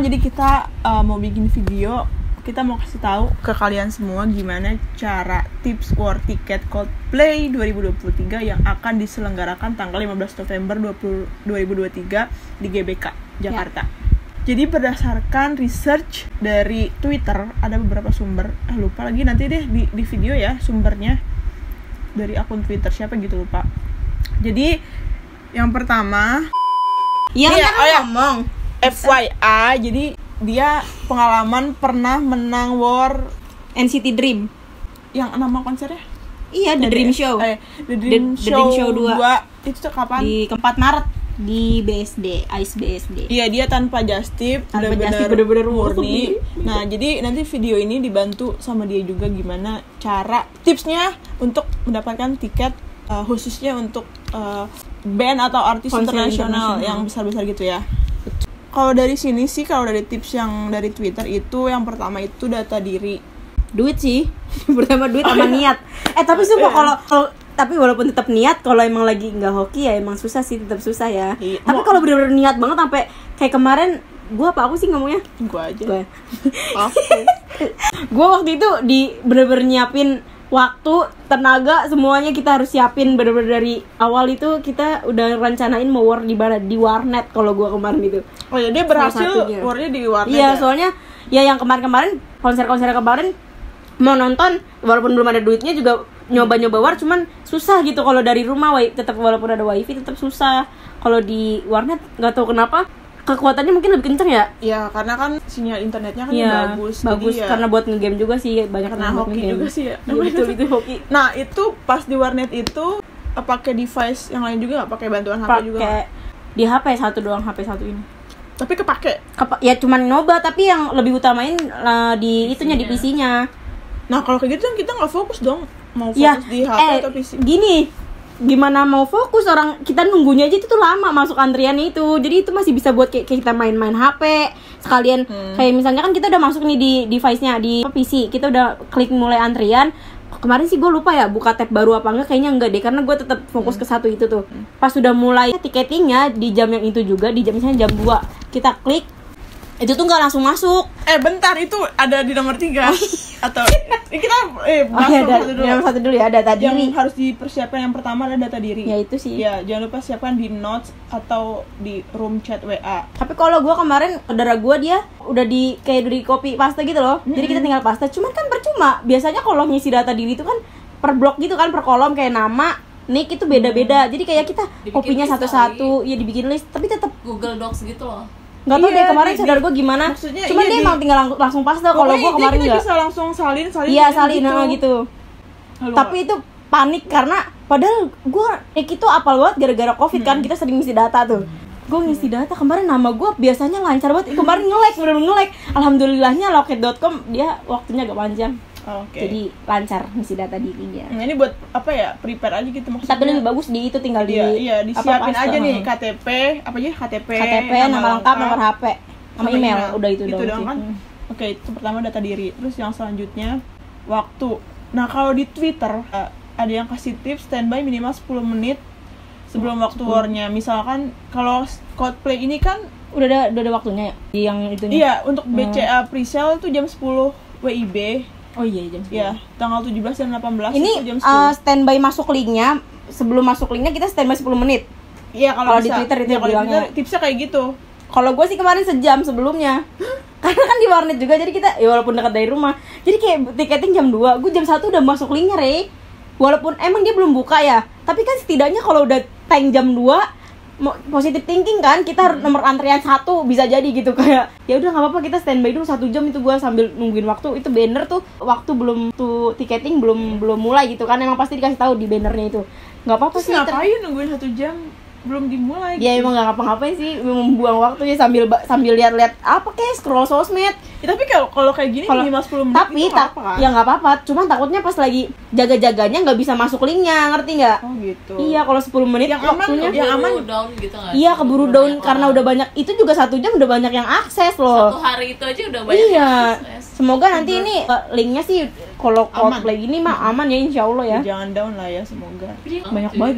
jadi kita mau bikin video. Kita mau kasih tahu ke kalian semua gimana cara tips war tiket Coldplay 2023 yang akan diselenggarakan tanggal 15 November 2023 di GBK Jakarta. Jadi berdasarkan research dari Twitter, ada beberapa sumber, lupa lagi, nanti deh di video ya sumbernya, dari akun Twitter siapa gitu, lupa. Jadi yang pertama ngomong FYI, jadi dia pengalaman pernah menang war NCT Dream. Yang nama konsernya? Iya, The Dream Show. The Dream Show 2. Itu tuh kapan? Di 4 Maret di BSD, Ice BSD. Iya, dia tanpa justip, bener-bener murni. Nah, jadi nanti video ini dibantu sama dia juga gimana cara tipsnya untuk mendapatkan tiket khususnya untuk band atau artis internasional yang besar-besar gitu ya. Kalau dari sini sih, kalau dari tips yang dari Twitter itu, yang pertama itu data diri. Duit sih. Pertama duit sama niat. Tapi sumpah kalau tapi walaupun tetap niat, kalau emang lagi nggak hoki ya emang susah sih, tetap susah ya. Tapi kalau bener-bener niat banget sampai kayak kemarin, aku sih ngomongnya? Gua aja. Gua waktu itu bener-bener nyiapin waktu, tenaga, semuanya kita harus siapin bener-bener dari awal. Itu kita udah rencanain mau war di mana, di warnet kalau gua kemarin itu. Oh ya, dia berhasil warnya di warnet. Iya, soalnya ya yang kemarin konser-konser kemarin mau nonton walaupun belum ada duitnya juga nyoba-nyoba war, cuman susah gitu kalau dari rumah, tetap walaupun ada wifi tetap susah. Kalau di warnet nggak tahu kenapa kekuatannya mungkin lebih kenceng ya. Iya, karena kan sinyal internetnya kan bagus ya, karena buat ngegame juga sih, banyak karena hoki juga sih ya. Betul, itu hoki. Nah, itu pas di warnet itu pakai device yang lain juga nggak, pakai bantuan HP juga? Pakai di HP satu doang, HP satu ini. Tapi kepake? Ya cuman nyoba, tapi yang lebih utamain di itunya, di PC-nya. Nah, kalau kayak gitu kan kita nggak fokus dong, mau fokus di HP atau PC. Gini, gimana mau fokus, orang kita nunggunya aja itu tuh lama masuk antrian itu. Jadi itu masih bisa buat kayak kita main-main HP sekalian. Kayak misalnya kan kita udah masuk nih di device-nya, di PC, kita udah klik mulai antrian. Kemarin sih gue lupa ya buka tab baru apa enggak, kayaknya enggak deh, karena gue tetap fokus ke satu itu tuh. Pas sudah mulai tiketingnya di jam yang itu juga, di jam misalnya jam 2 kita klik, itu tuh nggak langsung masuk. Bentar, itu ada di nomor 3 atau kita yang satu dulu ya, data diri. Yang harus dipersiapkan yang pertama adalah data diri. Ya itu sih. Ya, jangan lupa siapkan di notes atau di room chat WA. Tapi kalau gue kemarin, saudara gue dia udah kayak di copy paste gitu loh. Jadi kita tinggal paste, cuman kan percuma. Biasanya kalau ngisi data diri itu kan per blok gitu kan, per kolom, kayak nama, nick itu beda-beda. Jadi kayak kita kopinya satu-satu, ya dibikin list, tapi tetap Google Docs gitu loh. Nggak tahu deh kemarin saudara gue gimana. Cuman dia emang tinggal langsung paste. Kalau gue kemarin nggak. Kita bisa langsung salin iya, salin gitu. Tapi itu panik karena padahal gue itu apal banget gara-gara covid kan, kita sering ngisi data tuh. Gue ngisi data kemarin, nama gue biasanya lancar banget, kemarin nge-lag. Alhamdulillahnya loket.com dia waktunya agak panjang. Jadi lancar ngisi data dirinya. Ini buat apa ya, prepare aja gitu maksudnya. Tapi lebih bagus di itu tinggal disiapin aja nih KTP, KTP, nama lengkap, nomor HP, sama email. Udah itu doang kan. Oke, itu pertama data diri. Terus yang selanjutnya waktu. Nah, kalau di Twitter ada yang kasih tips standby minimal 10 menit sebelum waktu warnya. Misalkan kalau Coldplay ini kan udah ada waktunya ya, yang itunya. Iya, untuk BCA pre-sale tuh jam 10 WIB. Oh iya, jam 10. Iya, tanggal 17 dan 18 ini itu jam 10. Standby masuk linknya, sebelum masuk linknya kita standby 10 menit. Iya, kalau di Twitter itu bilangnya. Tipsnya kayak gitu. Kalau gue sih kemarin sejam sebelumnya. Karena kan di warnet juga, jadi kita ya walaupun dekat dari rumah. Jadi kayak tiketing jam 2, gue jam 1 udah masuk linknya, Walaupun emang dia belum buka ya, tapi kan setidaknya kalau udah tank jam 2 positive thinking kan, kita nomor antrian 1 bisa jadi gitu, kayak ya udah nggak apa-apa kita standby dulu 1 jam. Itu gue sambil nungguin waktu, itu banner tuh waktu belum tuh tiketing belum mulai gitu kan, emang pasti dikasih tahu di bannernya itu. Nggak apa-apa sih. Ngapain nungguin 1 jam belum dimulai? Ya emang nggak ngapa-ngapain sih, membuang waktu ya sambil lihat-lihat apa kayak scroll sosmed. Ya, tapi kalau kayak gini minimal 10 menit tapi itu apa kan? Ya nggak apa-apa, cuman takutnya pas lagi jaga-jaganya nggak bisa masuk linknya, ngerti nggak? Oh gitu. Iya, kalau 10 menit yang waktunya yang aman down gitu nggak? Iya, keburu down karena udah banyak. Itu juga 1 jam udah banyak yang akses loh. 1 hari itu aja udah banyak yang akses. Semoga nanti ini linknya sih kalau Coldplay gini mah aman ya, insyaallah ya. Jangan down lah ya, semoga. Banyak banget,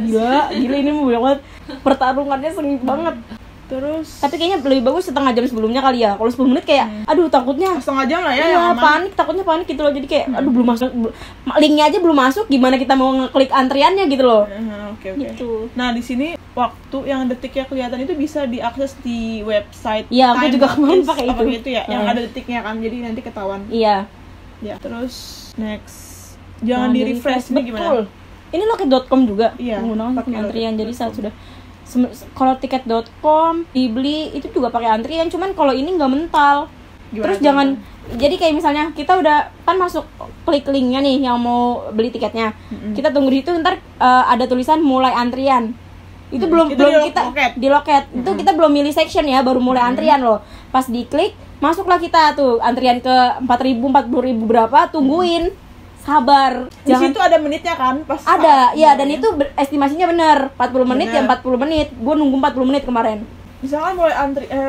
gila ini banyak banget, pertarungannya sengit banget. Terus Tapi kayaknya lebih bagus setengah jam sebelumnya kali ya. Kalau 10 menit kayak aduh takutnya setengah jam lah ya iya, yang aman. panik, takutnya panik gitu loh. Jadi kayak aduh belum masuk, linknya aja belum masuk, gimana kita mau ngeklik antriannya gitu loh. Oke. Gitu. Nah di sini waktu yang detiknya kelihatan itu bisa diakses di website. Iya, aku juga kemarin Timelapse, pakai apa itu. gitu ya, yang ada detiknya kan, jadi nanti ketahuan. Iya. Ya. Terus next, jangan di refresh ini gimana? Betul. Ini loket.com juga Iya, menggunakan pakai antrian. Jadi loket.com. saat sudah kalau tiket.com dibeli itu juga pakai antrian, cuman kalau ini nggak mental. Gimana Terus tuh? jangan, jadi kayak misalnya kita udah kan masuk klik linknya nih yang mau beli tiketnya, kita tunggu di situ, ntar ada tulisan mulai antrian. Itu belum Itu belum di kita loket. di loket itu kita belum milih section ya, baru mulai antrian loh. Pas diklik masuklah kita tuh antrian ke 4.000 40.000 berapa, tungguin. Sabar. Di situ ada menitnya kan? Pas Ada, saat ya, dan mulai. itu estimasinya bener 40 menit ya Bener. 40 menit. Gue nunggu 40 menit kemarin. Misalkan mulai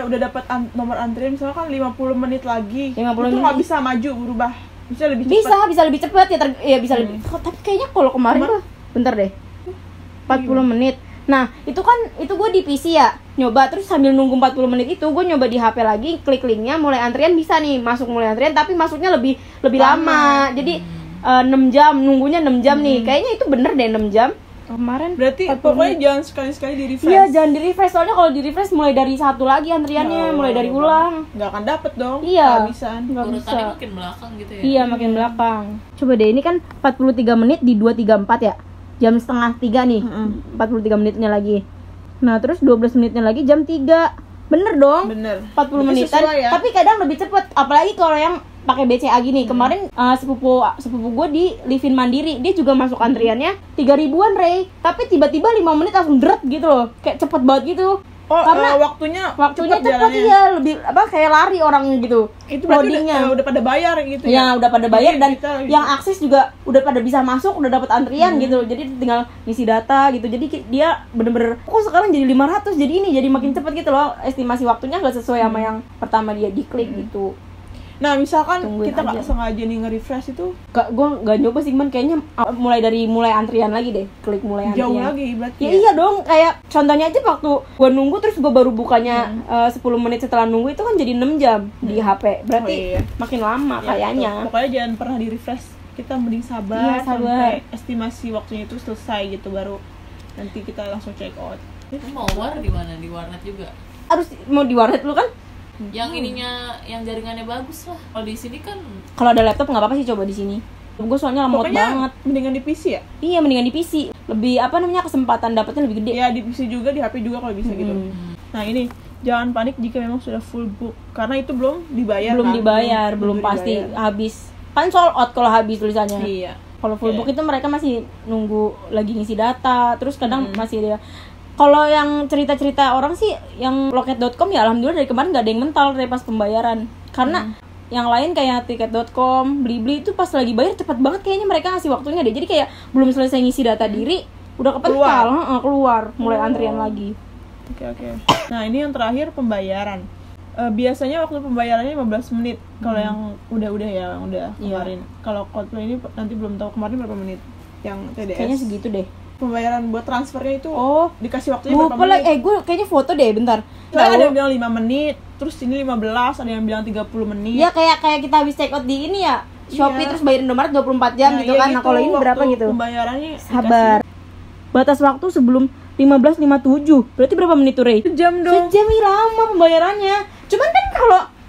udah dapat nomor antrian misalkan 50 menit lagi. 50 itu nggak menit. bisa maju berubah. Bisa lebih cepat. Bisa lebih cepet ya, ya bisa lebih. Oh, tapi kayaknya kalau kemarin tuh bentar deh. 40 menit. Nah, itu gue di PC ya. Nyoba terus sambil nunggu 40 menit itu gue nyoba di HP lagi, klik linknya mulai antrian, bisa nih masuk mulai antrian, tapi masuknya lebih lama. Jadi 6 jam, nunggunya 6 jam nih. Kayaknya itu bener deh 6 jam. Kemarin Berarti 40 pokoknya menit. jangan sekali-sekali di refresh. Iya, jangan di refresh, soalnya kalau di refresh mulai dari satu lagi antriannya, mulai dari ulang. Nggak akan dapet dong. Iya. Kehabisan. Nggak bisa. Urutannya makin belakang gitu ya. Iya, makin belakang. Coba deh, ini kan 43 menit di 234 ya. Jam setengah 3 nih. 43 menitnya lagi. Nah, terus 12 menitnya lagi jam 3. Bener dong? Bener. 40 Itu menitan. sesuai ya. Tapi kadang lebih cepet. Apalagi kalau yang pakai BCA gini. Kemarin sepupu gue di Livin Mandiri, dia juga masuk antriannya 3.000-an, Rey. Tapi tiba-tiba 5 menit langsung deret gitu loh. Kayak cepet banget gitu. Oh, Karena waktunya waktunya cepet, jalannya. iya, lebih kayak lari orang gitu. Itu berarti Loadingnya. udah pada bayar gitu Ya udah pada bayar, Jadi dan kita- yang akses juga udah pada bisa masuk, udah dapat antrian gitu. Jadi tinggal ngisi data gitu. Jadi dia bener-bener kok sekarang jadi 500, jadi ini jadi makin cepet gitu loh. Estimasi waktunya nggak sesuai sama yang pertama dia diklik gitu. Nah, misalkan Tungguin kita nggak aja. sengaja nih nge-refresh itu Gue nggak nyoba sih, man. Kayaknya mulai antrian lagi deh, klik mulai antrian. jauh lagi berarti. Ya iya dong, kayak contohnya aja waktu gue nunggu terus gue baru bukanya 10 menit setelah nunggu, itu kan jadi 6 jam di HP. Berarti Oh, iya. makin lama Ya, kayaknya. betul. Pokoknya jangan pernah di-refresh. Kita mending sabar, Iya, sabar. sampai estimasi waktunya itu selesai gitu, baru nanti kita langsung check out. Lu mau war di mana? Di warnet juga. Harus mau di warnet lu kan? Yang ininya, yang jaringannya bagus lah. Kalau di sini kan Kalau ada laptop nggak apa-apa sih, coba di sini. Gue soalnya lemot Pokoknya banget. mendingan di PC ya? Iya, mendingan di PC. Lebih kesempatan dapatnya lebih gede. Ya di PC juga, di HP juga kalau bisa gitu. Nah ini, jangan panik jika memang sudah full book, karena itu belum dibayar Belum kan? dibayar, belum pasti habis. Kan sold out kalau habis tulisannya. Iya. Kalau full Oke. book itu mereka masih nunggu lagi ngisi data, terus kadang masih ada. Kalau yang cerita-cerita orang sih, yang loket.com ya alhamdulillah dari kemarin nggak ada yang mental dari pas pembayaran. Karena yang lain kayak tiket.com, Blibli itu pas lagi bayar cepet banget kayaknya mereka ngasih waktunya deh. Jadi kayak belum selesai ngisi data diri, udah kepental, keluar mulai antrian lagi. Oke. Nah ini yang terakhir, pembayaran. Biasanya waktu pembayarannya 15 menit. Kalau yang udah ya, yang udah kemarin. Kalau Coldplay ini nanti belum tahu kemarin berapa menit. Yang TDS. Kayaknya segitu deh. Pembayaran buat transfernya itu Oh, dikasih waktunya berapa lupa menit? lagi. Gue kayaknya foto deh, bentar. Soalnya ada yang bilang 5 menit, terus ini 15, ada yang bilang 30 menit. Ya kayak kita habis check out di ini ya, Shopee, Iya. terus bayarin Indomaret 24 jam gitu iya kan. Nah, kalau ini waktu berapa gitu? Pembayarannya Sabar. Batas waktu sebelum 15.57. Berarti berapa menit tuh, Rey? Sejam dong. Sejam, ih, lama pembayarannya. Cuman kan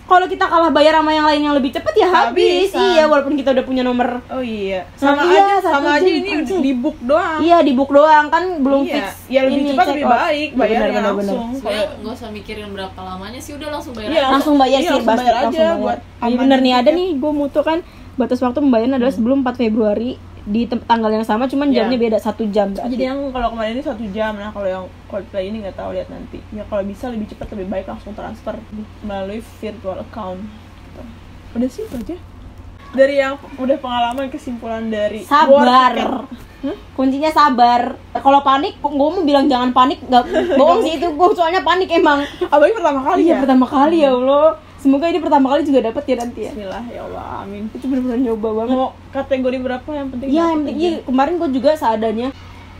kalau kita kalah bayar sama yang lain yang lebih cepet ya habis. Habisan. Iya, walaupun kita udah punya nomor. Oh iya. Nah, Sama iya, aja, sama satu aja jam, ini anjing. di book doang. Iya, di book doang kan belum Iya. fix. Ya lebih ini, cepat check lebih out. baik, Iya, bayarnya benar. langsung. sebenarnya nggak usah mikirin berapa lamanya sih, udah langsung bayar Iya. aja. Langsung bayar Iya, sih, langsung pasti bayar aja langsung bayar. buat Iya aman bener nih, gitu ada ya. nih gue mutu kan batas waktu pembayaran adalah sebelum 4 Februari di tanggal yang sama, cuman Iya. jamnya beda 1 jam berarti. Jadi yang kalau kemarin ini 1 jam, nah kalau yang Coldplay ini nggak tahu, lihat nanti. Ya kalau bisa lebih cepat lebih baik, langsung transfer melalui virtual account. Gitu. Udah sih itu aja. Dari yang udah pengalaman, kesimpulan dari war Sabar. ticket. Kuncinya sabar. Kalau panik, gue mau bilang jangan panik, nggak bohong sih itu, gue soalnya panik emang. Apalagi pertama kali Iya, ya. pertama kali ya Allah. Semoga ini pertama kali juga dapat ya nanti ya. Bismillah ya Allah, amin. Itu benar-benar nyoba banget. Mau kategori berapa yang penting? Iya, dapet yang penting aja. iya, kemarin gue juga seadanya.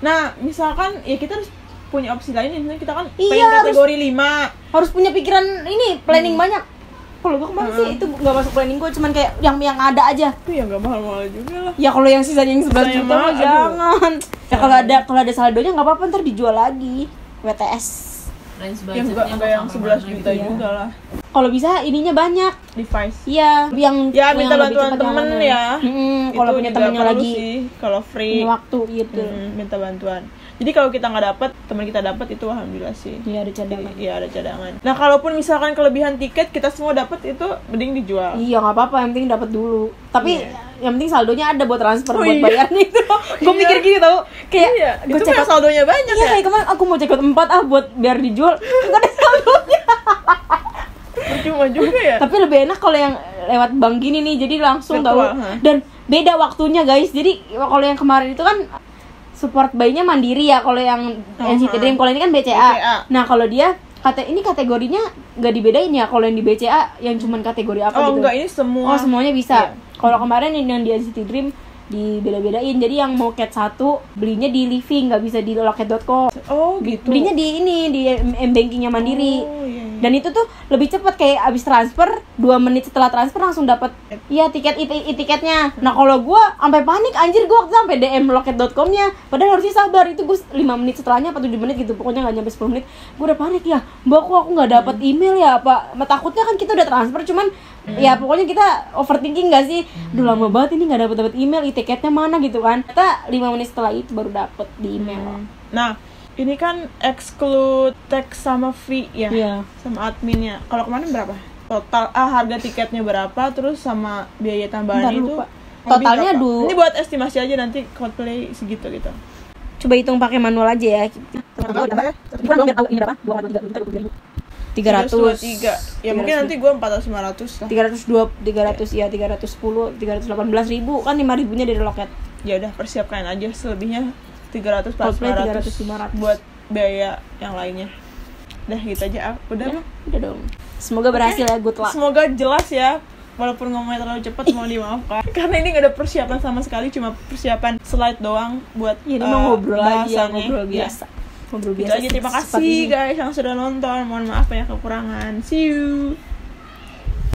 Nah, misalkan ya kita harus punya opsi lain nih, kita kan Iya, pengen kategori 5. Harus punya pikiran ini, planning banyak. Kalau gue kemarin sih itu nggak masuk planning gue, cuman kayak yang ada aja. Itu ya nggak mahal-mahal juga lah. Ya kalau yang sisanya yang 11 Sisanya juta mahal, mah aduh. jangan. Ya kalau ada saldonya nggak apa-apa, ntar dijual lagi. WTS. range Yang budgetnya enggak yang 11 juta gitu ya. juga lah. Kalau bisa ininya banyak. Device. Iya, yang Ya minta yang lebih bantuan cepat temen jalannya. ya. Kalau Itu punya juga temennya perlu lagi sih, kalau free punya waktu gitu. minta bantuan. Jadi kalau kita nggak dapat, teman kita dapat, itu alhamdulillah sih. Iya, ada cadangan. Iya, ada cadangan. Nah, kalaupun misalkan kelebihan tiket kita semua dapat, itu mending dijual. Iya, nggak apa-apa, yang penting dapat dulu. Tapi Iya. yang penting saldonya ada buat transfer Oh, buat iya. bayarnya itu. Gue Iya. mikir gini tau, kayak Iya, gue itu check kan out. saldonya banyak Iya, ya. kayak kemarin aku mau check out 4 buat biar dijual, nggak ada saldonya. Percuma juga ya. Tapi lebih enak kalau yang lewat bank gini nih, jadi langsung tahu. Virtual, ha? Dan beda waktunya guys. Jadi kalau yang kemarin itu kan support bayinya mandiri ya, kalau yang NCT Dream, kalau ini kan BCA. BCA. Nah kalau dia ini kategorinya nggak dibedain ya, kalau yang di BCA yang cuman kategori apa Oh, gitu. enggak, ini semua. Oh, semuanya bisa. Iya. Kalau kemarin yang di NCT Dream dibeda-bedain. Jadi yang mau cat 1 belinya di Living, nggak bisa di loket.com. Oh, gitu. Belinya di M-bankingnya mandiri. Oh, iya, iya. Dan itu tuh lebih cepat, kayak abis transfer 2 menit setelah transfer langsung dapat iya tiket tiketnya. Nah kalau gue sampai panik anjir, gue waktu itu sampai DM loket.com-nya, padahal harusnya sabar, itu gue 5 menit setelahnya apa 7 menit gitu, pokoknya nggak nyampe 10 menit gue udah panik ya, mbak kok aku nggak dapat email ya, apa takutnya kan kita udah transfer cuman ya pokoknya kita overthinking gak sih, udah lama banget ini nggak dapat email, tiketnya mana gitu kan. Kita 5 menit setelah itu baru dapet di email. Nah, ini kan exclude tax sama fee ya, Iya. sama adminnya. Kalau kemarin berapa? Total harga tiketnya berapa, terus sama biaya tambahan Bentar, itu lupa. lebih Totalnya berapa? Ini buat estimasi aja, nanti Coldplay segitu gitu. Coba hitung pakai manual aja ya. 300. Ya mungkin nanti gue 400-500 lah. 310 318.000 kan 5.000-nya dari loket. Ya udah, persiapkan aja, selebihnya 300 Coldplay 400 300 500 buat biaya yang lainnya. Udah gitu aja. Udah. Udah dong. Semoga berhasil ya, good luck. Semoga jelas ya. Walaupun ngomongnya terlalu cepat, mohon dimaafkan. Karena ini gak ada persiapan sama sekali, cuma persiapan slide doang buat Ini mau ngobrol aja, bahasanya. ngobrol Ya. biasa. Ngobrol Gitu biasa. aja, terima secepat kasih ini. guys yang sudah nonton. Mohon maaf banyak kekurangan. See you.